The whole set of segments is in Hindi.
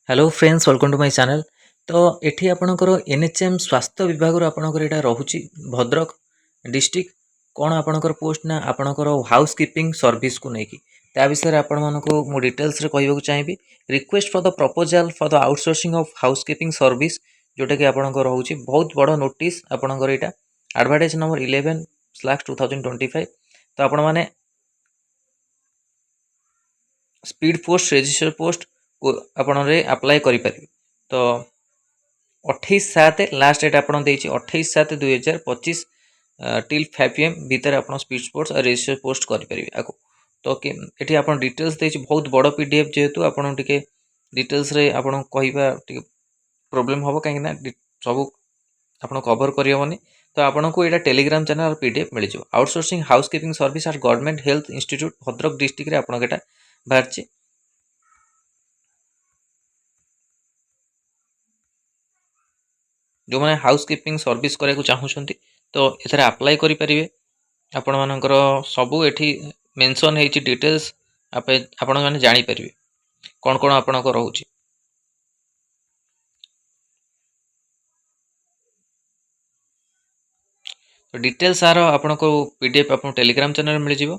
Hello friends welcome to my channel. तो एठी आपणकर एनएचएम स्वास्थ्य विभाग आपणकर एटा रहुची भद्रक डिस्ट्रिक्ट कौन आपणकर पोस्ट ना आपणकर हाउस कीपिंग सर्विस को नेकी ता विषय आपण मानको मु डिटेल्स रे कहबो चाहिबी। Request for the proposal for the outsourcing of house keeping service जोटा कि आपणकर रहुची बहुत बड़ नोटिस आपणकर एटा एडवर्टाइज नंबर 11/2025। तो आपण माने स्पीड पोस्ट रजिस्टर पोस्ट को आपण अप्लाई करें। तो 28/7 लास्ट डेट आपड़ 28/7/2025 टिल 5 PM भितर आप स्पीड पोस्ट और रजिस्टर पोस्ट करेंगे आगो। तो ये आप डिटेल्स देती बहुत बड़ पीडीएफ जेहेतु आपड़ टे डिटेल्स आपड़ कहवा प्रोब्लेम हम कहीं सब आप कवर करहबनी। तो आपन को यहाँ टेलीग्राम चैनल और पीडीएफ मिल जाए। आउटसोर्सिंग हाउस कीपिंग सर्विस आर government health institute Bhadrak district रे आपन केटा बाहर जो मैंने हाउस कीपिंग सर्विस करने को चाहूँगी तो एथरे अप्लाई करेंगे। आपण मानकर सबू एठी मेंशन है डिटेल्स आपण मैंने जानीपर कौन कौन आपण रोचे। तो डिटेल्स सार आपण को पीडीएफ आप टेलीग्राम चैनल मिल जाव।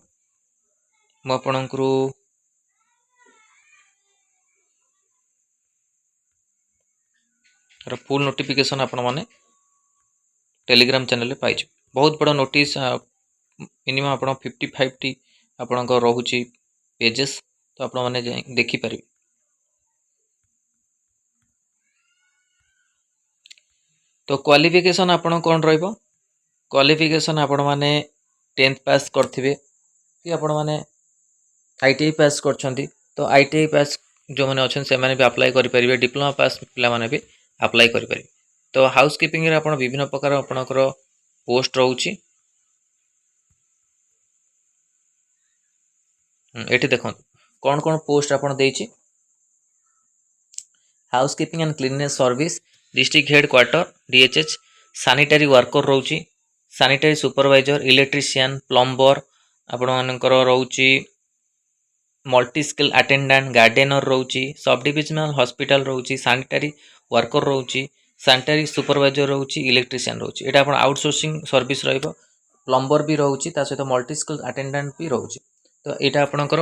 मुझे फुल नोटिफिकेशन आपण मैंने टेलीग्राम चैनल पाई। बहुत बड़ा नोटिस मिनिमम आप 55 टी आपण रोचे पेजेस। तो आपण मैंने देखिपर। तो क्वालिफिकेशन आपण कौन रहिबो? क्वालिफिकेशन आपण माने 10th पास करथिबे कि आपण माने आईटीआई पास करछंती। तो आईटीआई पास जो माने अछन से माने भी अप्लाई करि परिबे। डिप्लोमा पास पिला माने भी अप्लाई करि परिबे। तो हाउस कीपिंग रे आपण विभिन्न प्रकार आपणकर पोस्ट रहउची। एठी देखो कौन कौन पोस्ट आपण देइची। Housekeeping and cleanness service district headquarter DHH sanitary worker रोची सैनिटरी सुपरवाइजर इलेक्ट्रीशियन प्लम्बर आपण मानकर रोची मल्टी स्किल अटेंडेंट गार्डेनर रोची सब डिविजनल हॉस्पिटल रोची सैनिटरी वर्कर रोची सैनिटरी सुपरवाइजर रोची इलेक्ट्रीशियन रोची। एटा आपण आउटसोर्सिंग सर्विस रहइबो। प्लम्बर भी रोची ता सहित मल्टी स्किल अटेंडेंट भी रोची। तो एटा आपणकर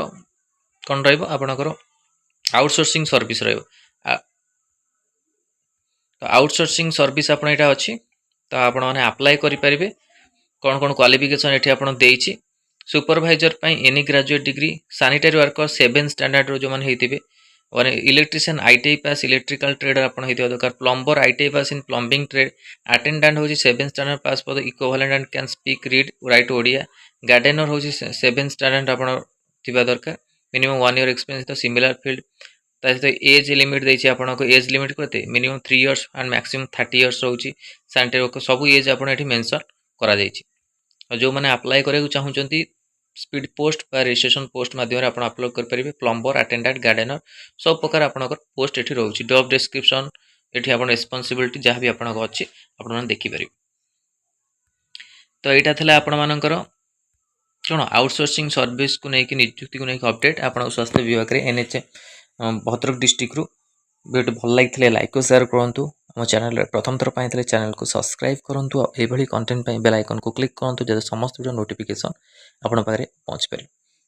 कोन रहइबो आपणकर आउटसोर्सिंग सर्विस रहइबो। तो आउटसोर्सिंग सर्विस आपण एटा अछि। तो आपण माने अप्लाई करि परिबे। कौन कौन क्वालिफिकेशन एठी आपण देइछि। सुपरवाइजर पाई any graduate degree sanitary worker 7 standard रो जो माने हेतिबे और electrician ITI pass electrical trade आपण हेतिबा दरकार। Plumber ITI pass in plumbing trade attendant होछि 7 standard pass for the equivalent and can speak read write Odia. Gardener होछि 7 स्टैंडर्ड आपण थिबा दरकार। Minimum 1 year experience to similar field. Age limit देछि आपण को एज लिमिट करते minimum 3 years and maximum 30 years रोची। सैनिटरी वर्कर सब एज आपण एठी मेंशन करा जायछि। जो मैंने अप्लाई करने चाहूँगी स्पीड पोस्ट रजिस्ट्रेशन पोस्ट माध्यम आप अपलोड करेंगे। प्लम्बर अटेंडेंट गार्डेनर सब प्रकार आपंकर पोस्ट ये रोचे। जॉब डिस्क्रिप्शन ये आप रेस्पॉन्सिबिलिटी जहाँ भी आपको अच्छी आप देखिपर। तो यहाँ था आपण मानकर कौन आउटसोर्सिंग सर्विस को लेकिन नियुक्ति को लेकिन अपडेट आप स्वास्थ्य विभाग में एनएचएम भद्रक डिस्ट्रिक्ट रु वीडियो भल लगी लाइक और शेयर करूँ। आम चैनल प्रथम थर पाई चैनल को सब्सक्राइब करूँ। ये कंटेंट बेल आइकन को क्लिक करूँ जब समस्त वीडियो नोटिफिकेशन आपन पाखे पहुँच पारे।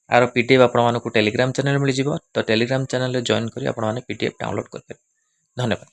आर पीडीएफ आपको टेलीग्राम चैनल मिल जाव। तो टेलीग्राम चैनल जॉइन कर पीडीएफ डाउनलोड करें। धन्यवाद।